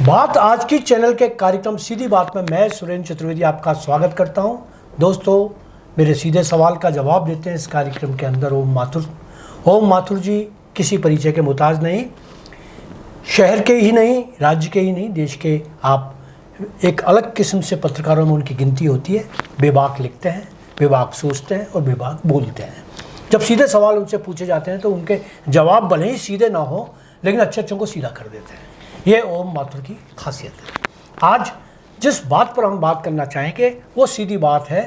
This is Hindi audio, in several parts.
बात आज की चैनल के कार्यक्रम सीधी बात में मैं सुरेंद्र चतुर्वेदी आपका स्वागत करता हूं। दोस्तों, मेरे सीधे सवाल का जवाब देते हैं इस कार्यक्रम के अंदर ओम माथुर जी किसी परिचय के मुताज नहीं, शहर के ही नहीं, राज्य के ही नहीं, देश के आप एक अलग किस्म से पत्रकारों में उनकी गिनती होती है। बेबाक लिखते हैं, बेबाक सोचते हैं और बेबाक बोलते हैं। जब सीधे सवाल उनसे पूछे जाते हैं तो उनके जवाब भले ही सीधे ना हो लेकिन अच्छे को सीधा कर देते हैं। ये ओम माथुर की खासियत है। आज जिस बात पर हम बात करना चाहेंगे वो सीधी बात है,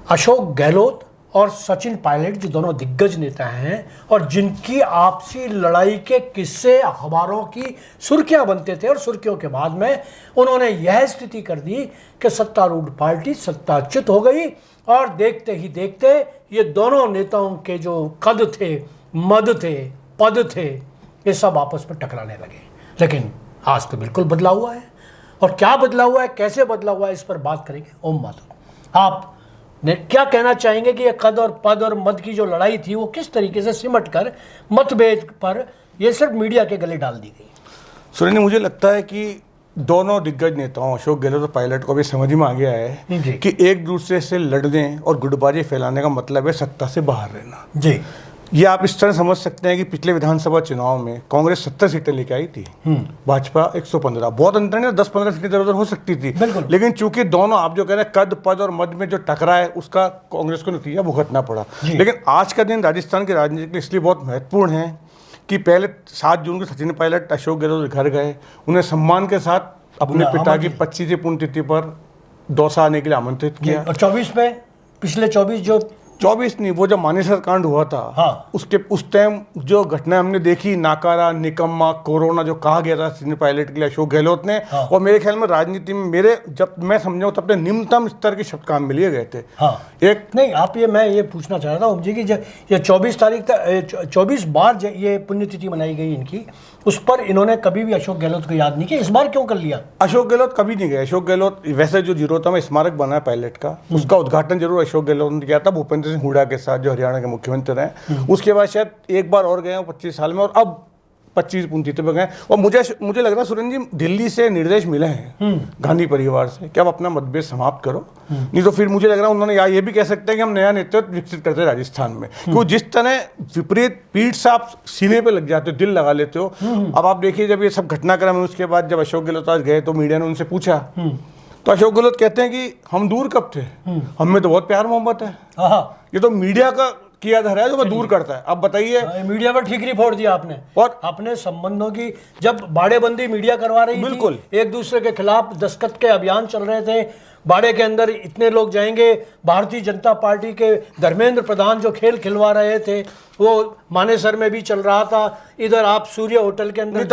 अशोक गहलोत और सचिन पायलट जो दोनों दिग्गज नेता हैं और जिनकी आपसी लड़ाई के किस्से अखबारों की सुर्खियां बनते थे और सुर्खियों के बाद में उन्होंने यह स्थिति कर दी कि सत्तारूढ़ पार्टी सत्ताच्युत हो गई और देखते ही देखते ये दोनों नेताओं के जो कद थे, मद थे, पद थे, ये सब आपस में टकराने लगे। लेकिन आज तो बिल्कुल बदला हुआ है। और क्या बदला हुआ है, कैसे बदला हुआ है, इस पर बात करेंगे। ओम माथुर, आप ने क्या कहना चाहेंगे कि ये कद और पद और मद की जो लड़ाई थी वो किस तरीके से सिमट कर मतभेद पर ये सिर्फ मीडिया के गले डाल दी गई? सुरेंद्र, मुझे लगता है कि दोनों दिग्गज नेताओं अशोक गहलोत और पायलट को भी समझ में आ गया है कि एक दूसरे से लड़ने और गुटबाजी फैलाने का मतलब है सत्ता से बाहर रहना। जी, ये आप इस तरह समझ सकते हैं कि पिछले विधानसभा चुनाव में कांग्रेस 70 सीटें लेके आई थी, भाजपा 115। बहुत अंतर नहीं, 10-15 सीटें इधर उधर हो सकती थी, लेकिन चूंकि दोनों आप जो कह रहे हैं कद पद और मद में जो टकरा है उसका कांग्रेस को नतीजा भुगतना पड़ा। लेकिन आज का दिन राजस्थान की राजनीति के लिए इसलिए बहुत महत्वपूर्ण है कि पहले 7 जून को सचिन पायलट अशोक गहलोत घर गए, उन्हें सम्मान के साथ अपने पिता की 25वीं पुण्यतिथि पर दौसा आने के लिए आमंत्रित किया। और 24 में, पिछले 24 नहीं, वो जब मानेसर कांड हुआ था, हाँ, उस टाइम जो घटना हमने देखी, नाकारा, निकम्मा, कोरोना जो कहा गया था सचिन पायलट के लिए अशोक गहलोत ने, हाँ, और मेरे ख्याल में राजनीति में जब मैं समझाऊं तब अपने निम्नतम स्तर के शब्द काम में लिए गए थे। हाँ, मैं ये पूछना चाह रहा था ओम जी की ये 24 तारीख तक 24 बार ये पुण्यतिथि मनाई गई इनकी, उस पर इन्होंने कभी भी अशोक गहलोत को याद नहीं किया। इस बार क्यों कर लिया? अशोक गहलोत कभी नहीं गए। अशोक गहलोत वैसे जो जीरोता में स्मारक बना है पायलट का, उसका उद्घाटन जरूर अशोक गहलोत ने किया था भूपेंद्र सिंह हुड्डा के साथ, जो हरियाणा के मुख्यमंत्री रहे। उसके बाद शायद एक बार और गए 25 साल में, और अब 25 पुण्यतिथि पे गए। और मुझे लग रहा है सुरेंद्र जी, दिल्ली से निर्देश मिले हैं गांधी परिवार से कि अब अपना मतभेद समाप्त करो, नहीं तो फिर मुझे लग रहा है उन्होंने ये भी कह सकते हैं कि हम नया नेतृत्व विकसित करते हैं राजस्थान में। क्योंकि जिस तरह विपरीत पीठ से आप सीने पे लग जाते हो, दिल लगा लेते हो। अब आप देखिए, जब ये सब घटनाक्रम है उसके बाद जब अशोक गहलोत आज गए तो मीडिया ने उनसे पूछा तो अशोक गहलोत कहते हैं कि हम दूर कब थे, हमें तो बहुत प्यार मोहब्बत है। ये तो मीडिया का किया धरा है जो मैं दूर करता है। अब बताइए, मीडिया पर ठीकरी फोड़ दिया आपने, और अपने संबंधों की जब बाड़ेबंदी मीडिया करवा रही थी, एक दूसरे के खिलाफ दस्तखत के अभियान चल रहे थे, बाड़े के अंदर इतने लोग जाएंगे, भारतीय जनता पार्टी के धर्मेंद्र प्रधान जो खेल खिलवा रहे थे वो मानेसर में भी चल रहा था, इधर आप सूर्य होटल के अंदर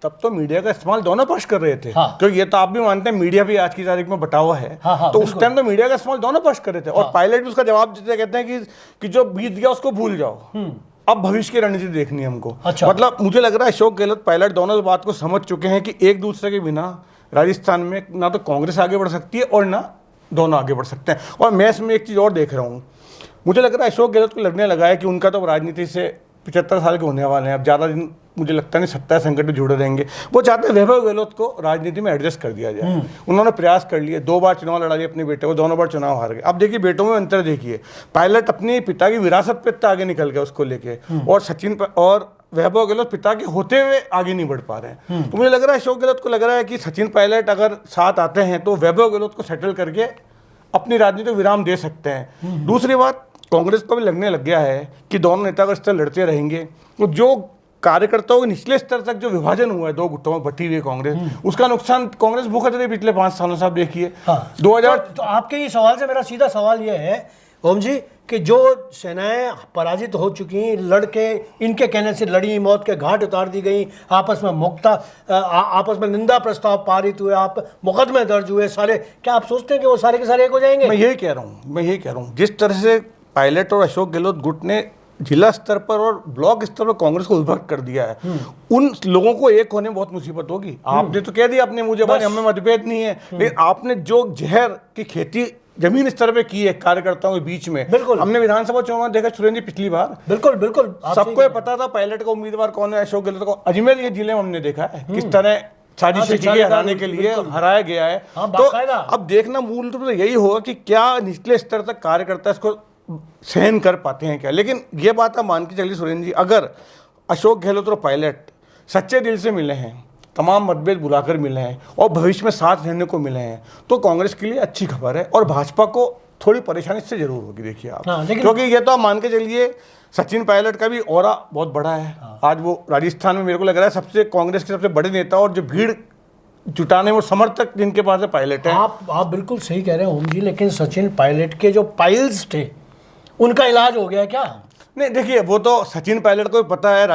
तब तो मीडिया का इस्तेमाल दोनों पक्ष कर रहे थे। हाँ, क्योंकि ये तो आप भी मानते हैं मीडिया भी आज की तारीख में बटा हुआ है। हाँ, तो उस टाइम तो मीडिया का इस्तेमाल दोनों पक्ष कर रहे थे। और पायलट भी उसका जवाब देते कहते हैं कि जो बीत गया उसको भूल जाओ, अब भविष्य की रणनीति देखनी है हमको। अच्छा। मतलब मुझे लग रहा है अशोक गहलोत पायलट दोनों इस बात को समझ चुके हैं कि एक दूसरे के बिना राजस्थान में ना तो कांग्रेस आगे बढ़ सकती है और ना दोनों आगे बढ़ सकते हैं। और मैं इसमें एक चीज़ और देख रहा हूँ, मुझे लग रहा है अशोक गहलोत को लगने लगा है कि उनका तो राजनीति से 75 साल के होने वाले हैं, अब ज़्यादा दिन मुझे लगता नहीं सत्ता संकट में जुड़े रहेंगे। वो चाहते हैं वैभव गहलोत को राजनीति में एडजस्ट कर दिया जाए। उन्होंने प्रयास कर लिए, 2 बार चुनाव लड़ा लिए अपने बेटे को, दोनों बार चुनाव हार गए। अब देखिए बेटों में अंतर देखिए, पायलट अपने पिता की विरासत पे इतना आगे निकल गया उसको लेके, और वैभव गहलोत पिता के होते हुए आगे नहीं बढ़ पा रहे हैं। तो मुझे लग रहा है अशोक गहलोत को लग रहा है कि सचिन पायलट अगर साथ आते हैं तो वैभव गहलोत को सेटल करके अपनी राजनीति को विराम दे सकते हैं। दूसरी बात, कांग्रेस को भी लगने लग गया है कि दोनों नेता अगर इस तरह लड़ते रहेंगे तो जो कार्यकर्ताओं के निचले स्तर तक जो विभाजन हुआ है, 2 गुटों में बटी हुई कांग्रेस, उसका नुकसान कांग्रेस भुगत रही पिछले 5 सालों से। आप देखिए 2000 तो आपके ये सवाल से मेरा सीधा सवाल ये है ओम जी कि जो सेनाएं पराजित हो चुकी, लड़के इनके कहने से लड़ी, मौत के घाट उतार दी गई, आपस में निंदा प्रस्ताव पारित हुए, आप मुकदमे दर्ज हुए सारे, क्या आप सोचते हैं कि वो सारे के सारे एक हो जाएंगे? मैं यही कह रहा हूँ जिस तरह से पायलट और अशोक गहलोत गुट ने जिला स्तर पर और ब्लॉक स्तर पर कांग्रेस को विभक्त कर दिया है, उन लोगों को एक होने में बहुत मुसीबत होगी। आपने तो कह दिया अपने मुझे, हमें मतभेद नहीं है, लेकिन आपने जो जहर की खेती जमीन स्तर पे की है कार्यकर्ताओं के बीच में। बिल्कुल। हमने विधानसभा चुनाव देखा सुरेंद्र जी पिछली बार, बिल्कुल बिल्कुल सबको ये पता था पायलट का उम्मीदवार कौन है, अशोक गहलोत को। अजमेर ये जिले में हमने देखा है किस तरह साजिश की है, हराने के लिए हराया गया है। तो अब देखना मूल रूप से यही होगा कि क्या निचले स्तर तक कार्यकर्ता इसको सहन कर पाते हैं क्या। लेकिन ये बात आप मान के चलिए सुरेंद्र जी, अगर अशोक गहलोत और पायलट सच्चे दिल से मिले हैं, तमाम मतभेद बुलाकर मिले हैं और भविष्य में साथ रहने को मिले हैं, तो कांग्रेस के लिए अच्छी खबर है और भाजपा को थोड़ी परेशानी से जरूर होगी। देखिए आप, क्योंकि ये तो आप मान के चलिए सचिन पायलट का भी ऑरा बहुत बड़ा है। आज वो राजस्थान में मेरे को लग रहा है सबसे कांग्रेस के सबसे बड़े नेता और जो भीड़ जुटाने में समर्थक जिनके पास है पायलट है। आप बिल्कुल सही कह रहे हैं ओम जी, लेकिन सचिन पायलट के जो पाइल्स थे उनका इलाज हो गया क्या? नहीं देखिए, वो तो सचिन पायलट को भी पता है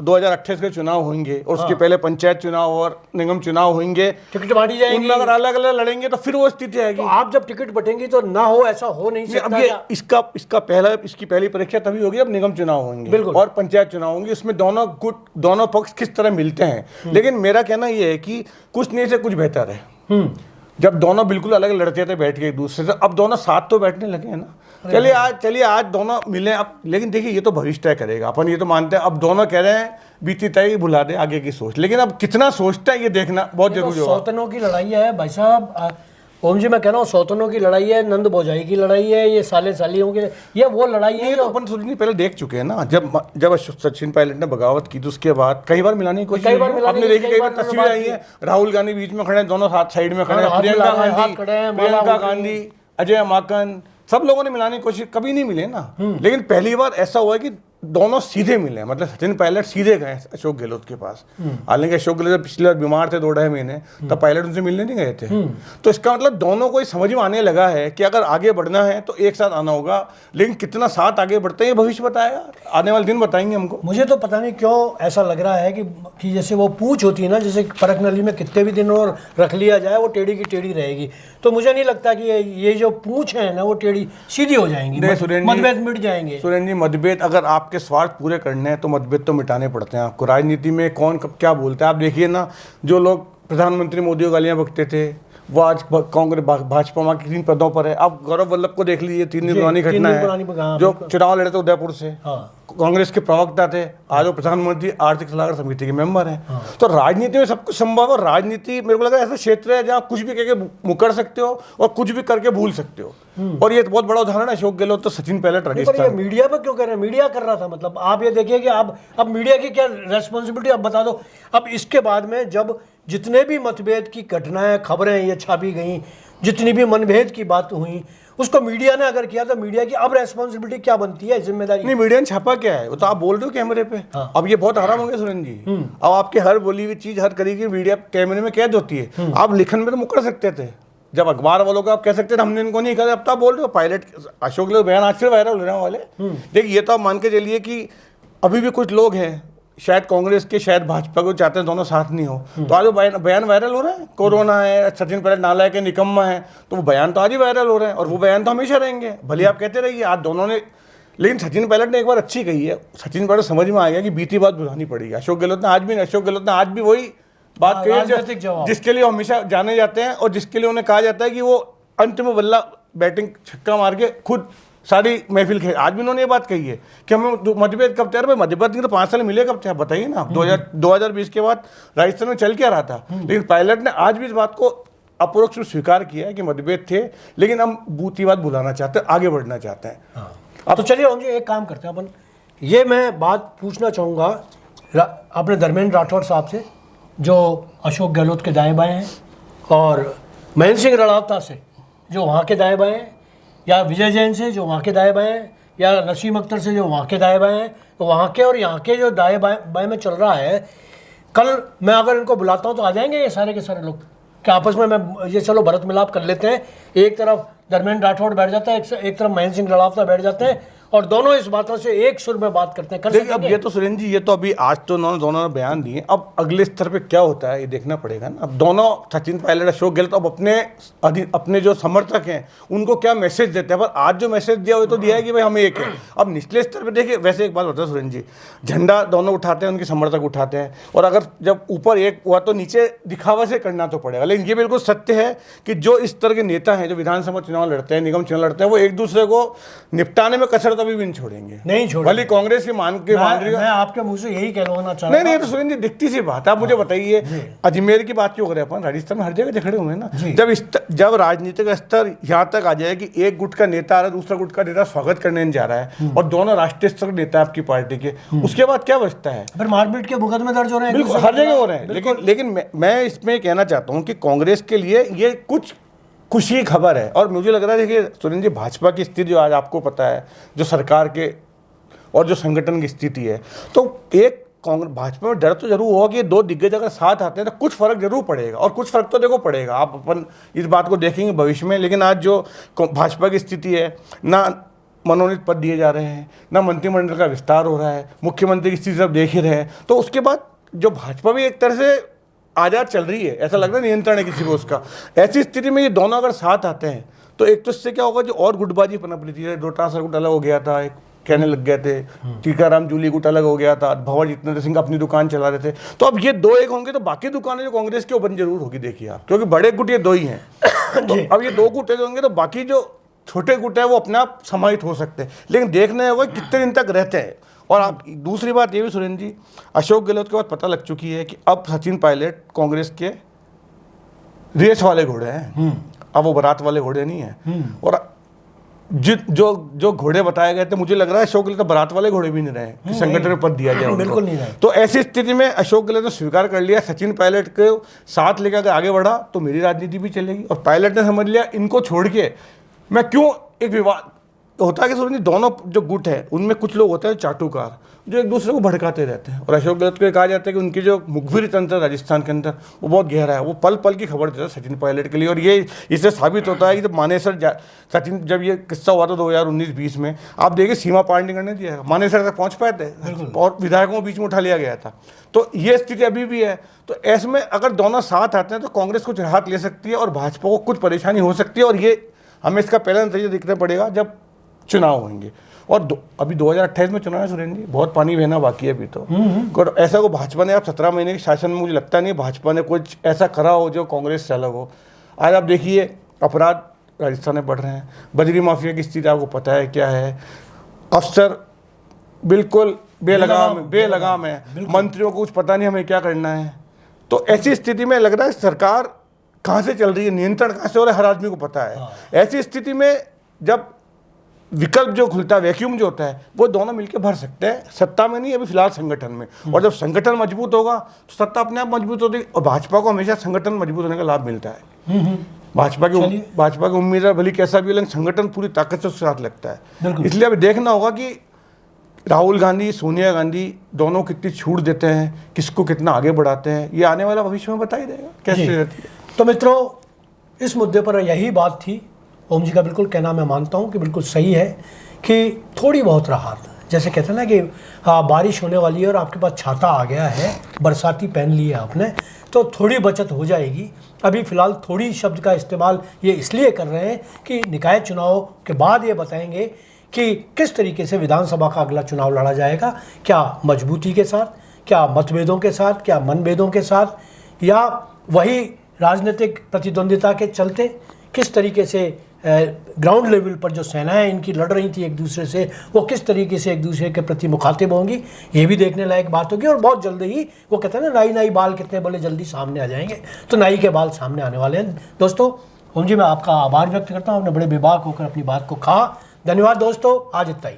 2028 के चुनाव होंगे और उसके पहले पंचायत चुनाव और निगम चुनाव होंगे, टिकट बांटी जाएगी, उनमें अगर अलग अलग लड़ेंगे तो फिर वो स्थिति आएगी। तो आप जब टिकट बटेंगी तो ना हो, ऐसा हो नहीं सकता। अब ये इसकी पहली परीक्षा तभी होगी अब निगम चुनाव होंगे और पंचायत चुनाव होंगे, उसमें दोनों पक्ष किस तरह मिलते हैं। लेकिन मेरा कहना ये है कि कुछ नहीं से कुछ बेहतर है। जब दोनों बिल्कुल अलग लड़ते थे बैठ के एक दूसरे से, अब दोनों साथ तो बैठने लगे हैं ना। चलिए आज दोनों मिले अब, लेकिन देखिए ये तो भविष्य तय करेगा। अपन ये तो मानते हैं, अब दोनों कह रहे हैं बीती तय भुला दे, आगे की सोच। लेकिन अब कितना सोचता है ये देखना बहुत जरूरी होगा। सौतनों की लड़ाई है भाई साहब, ओम जी मैं कह रहा हूँ, सौतनों की लड़ाई है, नंद भौजाई की लड़ाई है, ये साले सालियों की, ये वो लड़ाई है। तो अपन सुनिए पहले देख चुके हैं ना, जब सचिन पायलट ने बगावत की तो उसके बाद कई बार मिलाने की कोशिश, आपने देखी कई बार तस्वीरें आई है, राहुल गांधी बीच में खड़े हैं, दोनों साइड में खड़े हैं, प्रियंका गांधी, अजय माकन, सब लोगों ने मिलाने की कोशिश, कभी नहीं मिले ना। लेकिन पहली बार ऐसा हुआ कि दोनों सीधे मिले, मतलब सचिन पायलट सीधे गए अशोक गहलोत के पास। हालांकि अशोक गहलोत पिछली बार बीमार थे 2-2.5 महीने, तब पायलट उनसे मिलने नहीं गए थे। तो इसका मतलब दोनों को समझ में आने लगा है कि अगर आगे बढ़ना है तो एक साथ आना होगा। लेकिन कितना साथ आगे बढ़ते हैं ये भविष्य बताएगा, आने वाले दिन बताएंगे हमको। मुझे तो पता नहीं क्यों ऐसा लग रहा है कि जैसे वो पूंछ होती है ना, जैसे परख नली में कितने भी दिन और रख लिया जाए वो टेढ़ी की टेढ़ी रहेगी। तो मुझे नहीं लगता कि ये जो पूंछ है ना वो टेढ़ी सीधी हो जाएंगी, मतभेद मिट जाएंगे। सुरेंद्र जी, मतभेद अगर आपके स्वार्थ पूरे करने हैं तो मतभेद तो मिटाने पड़ते हैं आपको। राजनीति में कौन कब क्या बोलता है आप देखिए ना, जो लोग प्रधानमंत्री मोदी को गालियां बकते थे वो आज कांग्रेस भाजपा में 3 पदों पर है। आप गौरव वल्लभ को देख लीजिए, 3 दिन पुरानी घटना है, जो चुनाव लड़े थे उदयपुर से, कांग्रेस के प्रवक्ता थे, आज वो प्रधानमंत्री आर्थिक सलाहकार समिति के मेंबर हैं। तो राजनीति में सब कुछ संभव है। राजनीति मेरे को लगा ऐसा क्षेत्र है जहाँ कुछ भी करके मुकर सकते हो और कुछ भी करके भूल सकते हो। और ये बहुत बड़ा उदाहरण है अशोक गहलोत तो सचिन पायलट राजस्थान। मीडिया पर क्यों कर रहे हैं? मीडिया कर रहा था, मतलब आप ये देखिए कि अब मीडिया की क्या रेस्पॉन्सिबिलिटी आप बता दो। अब इसके बाद में जब जितने भी मतभेद की घटनाएं, खबरें ये छापी गई, जितनी भी मनभेद की बात हुई, उसको मीडिया ने अगर किया तो मीडिया की अब रेस्पॉन्सिबिलिटी क्या बनती है, जिम्मेदारी? नहीं, मीडिया ने छापा क्या है वो तो आप बोल रहे हो कैमरे पे। अब ये बहुत आराम हो गया सुरेंद्र जी। अब आपकी हर बोली हुई चीज, हर करी की मीडिया कैमरे में कैद होती है। आप लिखन में तो मुकर सकते थे, जब अखबार वालों को आप कह सकते थे हमने इनको नहीं कहा, अब तो आप बोल रहे हो। पायलट अशोक गहलोत बयान आज फिर वायरल होने वाले। देखिए ये तो आप मान के चलिए कि अभी भी कुछ लोग हैं शायद कांग्रेस के, शायद भाजपा को चाहते हैं दोनों साथ नहीं हो, तो आज वो बयान वायरल हो रहा है। कोरोना है, सचिन पायलट नालायक है, निकम्मा है, तो वो बयान तो आज ही वायरल हो रहे हैं और वो बयान तो हमेशा रहेंगे, भले आप कहते रहिए। आज दोनों ने, लेकिन सचिन पायलट ने एक बार अच्छी कही है, सचिन पायलट समझ में आ गया कि बीती बात बुलानी पड़ेगी। अशोक गहलोत ने आज भी वही बात कही है जिसके लिए हमेशा जाने जाते हैं और जिसके लिए उन्हें कहा जाता है कि वो अंत में बल्ला बैटिंग छक्का मार के खुद सारी महफिल खेल। आज भी उन्होंने ये बात कही है कि हमें मतभेद कब थे, मतभेद तो 5 साल मिले कब थे आप बताइए ना। 2020 के बाद राजस्थान में चल क्या रहा था, लेकिन पायलट ने आज भी इस बात को अपरोक्ष स्वीकार किया है कि मतभेद थे, लेकिन हम बूती बात भुलाना चाहते हैं, आगे बढ़ना चाहते हैं। अब तो चलिए हम जी एक काम करते हैं अपन, ये मैं बात पूछना चाहूँगा अपने धर्मेंद्र राठौड़ साहब से, जो अशोक गहलोत के दाएं बाएं हैं, और महेंद्र सिंह रणौता से जो वहाँ के दाएं बाएं हैं, या विजय जैन से जो वहाँ के दाएं बाएं हैं, या नसीम अख्तर से जो वहाँ के दाएं बाएं हैं। तो वहाँ के और यहाँ के जो दाएं बाएं में चल रहा है, कल मैं अगर इनको बुलाता हूँ तो आ जाएंगे ये सारे के सारे लोग कि आपस में मैं ये चलो भरत मिलाप कर लेते हैं। एक तरफ धर्मेंद्र राठौड़ बैठ जाता है, एक तरफ महेंद्र सिंह रणौता बैठ जाते हैं और दोनों इस बातों से एक सुर में बात करते हैं। देखिए अब ये तो सुरेंद्र जी, ये तो अभी आज तो दोनों ने बयान दिए, अब अगले स्तर पे क्या होता है ये देखना पड़ेगा ना। अब दोनों सचिन पायलट, अशोक गहलोत अब अपने जो समर्थक हैं उनको क्या मैसेज देते हैं। पर आज जो मैसेज दिया वो तो दिया है कि भाई हम एक हैं। अब निचले स्तर पे देखिए, वैसे एक बात होता है सुरेंद्र जी, झंडा दोनों उठाते हैं, उनके समर्थक उठाते हैं, और अगर जब ऊपर एक हुआ तो नीचे दिखावा से करना तो पड़ेगा। लेकिन ये बिल्कुल सत्य है कि जो इस तरह के नेता हैं जो विधानसभा चुनाव लड़ते हैं, निगम चुनाव लड़ते हैं, वो एक दूसरे को निपटाने में कसर कभी भी नहीं छोड़ेंगे, नहीं छोड़ेंगे। भले कांग्रेस की मान रही है। मैं आपके मुंह से यही कहना चाह रहा हूं। नहीं तो सुरेंद्र जी दिखती सी बात है। आप मुझे बताइए, अजमेर की बात क्यों करें अपन, राजस्थान में हर जगह झगड़े हुए हैं ना। जब राजनीतिक स्तर यहाँ तक आ जाए कि एक गुट का नेता आ रहा है, दूसरा गुट का नेता स्वागत करने जा रहा है, और दोनों राष्ट्रीय स्तर के नेता आपकी पार्टी के, उसके बाद क्या बचता है? फिर मारपीट के मुकदमे दर्ज हो रहे हैं, बिल्कुल हर जगह हो रहे हैं। लेकिन मैं इसमें कहना चाहता हूँ कि कांग्रेस के लिए ये कुछ खुशी की खबर है। और मुझे लग रहा है, देखिए सुरेंद्र जी, भाजपा की स्थिति जो आज आपको पता है, जो सरकार के और जो संगठन की स्थिति है, तो एक कांग्रेस भाजपा में डर तो जरूर होगा कि दो दिग्गज अगर साथ आते हैं तो कुछ फर्क जरूर पड़ेगा, और कुछ फर्क तो देखो पड़ेगा। आप अपन इस बात को देखेंगे भविष्य में। लेकिन आज जो भाजपा की स्थिति है, ना मनोनीत पद दिए जा रहे हैं, ना मंत्रिमंडल का विस्तार हो रहा है, मुख्यमंत्री की स्थिति सब देख ही रहे हैं, तो उसके बाद जो भाजपा भी एक तरह से आज़ाद चल रही है, ऐसा लग रहा है नियंत्रण है किसी को उसका। ऐसी स्थिति में ये दोनों अगर साथ आते हैं तो एक तो इससे क्या होगा, जो और गुटबाजी पनप रही थी, डोटासर गुट अलग हो गया था, एक कहने लग गए थे, टीकाराम जूली गुट अलग हो गया था, भंवर जितेंद्र सिंह अपनी दुकान चला रहे थे, तो अब ये दो एक होंगे तो बाकी दुकानें जो कांग्रेस की ओपन जरूर होगी, देखिए आप, क्योंकि बड़े गुट ये दो ही हैं। तो अब ये दो गुट होंगे तो बाकी जो छोटे गुट है वो अपने आप समाहित हो सकते हैं। लेकिन देखना होगा कितने दिन तक रहते हैं। और आप दूसरी बात ये भी सुरेंद्र जी, अशोक गहलोत के बाद पता लग चुकी है कि अब सचिन पायलट कांग्रेस के रेस वाले घोड़े हैं, अब वो बारात वाले घोड़े नहीं हैं। और जो घोड़े बताए गए थे, मुझे लग रहा है अशोक गहलोत बारात वाले घोड़े भी नहीं रहे कि संगठन में पद दिया जाए, बिल्कुल नहीं रहे। तो ऐसी स्थिति में अशोक गहलोत ने स्वीकार कर लिया, सचिन पायलट को साथ लेकर अगर आगे बढ़ा तो मेरी राजनीति भी चलेगी। और पायलट ने समझ लिया, इनको छोड़ के मैं क्यों, एक विवाद होता है कि सुरेंद्र, दोनों जो गुट है उनमें कुछ लोग होते हैं चाटुकार, जो एक दूसरे को भड़काते रहते हैं। और अशोक गहलोत को कहा जाता है कि उनकी जो मुखबिरी तंत्र राजस्थान के अंदर वो बहुत गहरा है, वो पल पल की खबर देता है सचिन पायलट के लिए। और ये इससे साबित होता है कि जब मानेसर सचिन, जब ये किस्सा हुआ था 2019-20 में, आप देखिए सीमा पार नहीं करने दिया, मानेसर तक पहुँच पाए थे और विधायकों को बीच में उठा लिया गया था। तो ये स्थिति अभी भी है। तो ऐसे में अगर दोनों साथ आते हैं तो कांग्रेस कुछ राहत ले सकती है और भाजपा को कुछ परेशानी हो सकती है। और ये हमें इसका पहला नतीजा दिखना पड़ेगा जब चुनाव होंगे। और अभी 2028 में चुनाव है सुरेंद्र जी, बहुत पानी बहना बाकी है अभी तो। और ऐसा को भाजपा ने, आप 17 महीने के शासन में मुझे लगता नहीं भाजपा ने कुछ ऐसा करा हो जो कांग्रेस से अलग हो। आज आप देखिए अपराध राजस्थान में बढ़ रहे हैं, बजरी माफिया की स्थिति आपको पता है क्या है, अफसर बिल्कुल बेलगाम है, मंत्रियों को कुछ पता नहीं हमें क्या करना है। तो ऐसी स्थिति में लग रहा है सरकार कहाँ से चल रही है, नियंत्रण कहाँ से हो रहा है, हर आदमी को पता है। ऐसी स्थिति में जब विकल्प जो खुलता है, वैक्यूम जो होता है, वो दोनों मिलकर भर सकते हैं, सत्ता में नहीं, अभी फिलहाल संगठन में। और जब संगठन मजबूत होगा तो सत्ता अपने आप मजबूत होती है। और भाजपा को हमेशा संगठन मजबूत होने का लाभ मिलता है। भाजपा की उम्मीदवार भले कैसा भी हो, लेकिन संगठन पूरी ताकत से उसके साथ लगता है। इसलिए अभी देखना होगा कि राहुल गांधी, सोनिया गांधी दोनों कितनी छूट देते हैं, किसको कितना आगे बढ़ाते हैं, ये आने वाला भविष्य में बता ही देगा कैसे रहती है। तो मित्रों, इस मुद्दे पर यही बात थी। ओम जी का बिल्कुल कहना मैं मानता हूँ कि बिल्कुल सही है कि थोड़ी बहुत राहत, जैसे कहते हैं ना कि बारिश होने वाली है और आपके पास छाता आ गया है, बरसाती पहन ली है आपने, तो थोड़ी बचत हो जाएगी। अभी फ़िलहाल थोड़ी शब्द का इस्तेमाल ये इसलिए कर रहे हैं कि निकाय चुनाव के बाद ये बताएंगे कि किस तरीके से विधानसभा का अगला चुनाव लड़ा जाएगा, क्या मजबूती के साथ, क्या मतभेदों के साथ, क्या मनभेदों के साथ, या वही राजनीतिक प्रतिद्वंदिता के चलते किस तरीके से ग्राउंड लेवल पर जो सेनाएं इनकी लड़ रही थी एक दूसरे से, वो किस तरीके से एक दूसरे के प्रति मुखातिब होंगी, ये भी देखने लायक बात होगी। और बहुत जल्दी ही, वो कहते हैं ना, नाई बाल कितने बोले जल्दी सामने आ जाएंगे, तो नाई के बाल सामने आने वाले हैं। दोस्तों, ओम जी मैं आपका आभार व्यक्त करता हूँ, आपने बड़े बेबाक होकर अपनी बात को कहा। धन्यवाद दोस्तों, आज इतना ही।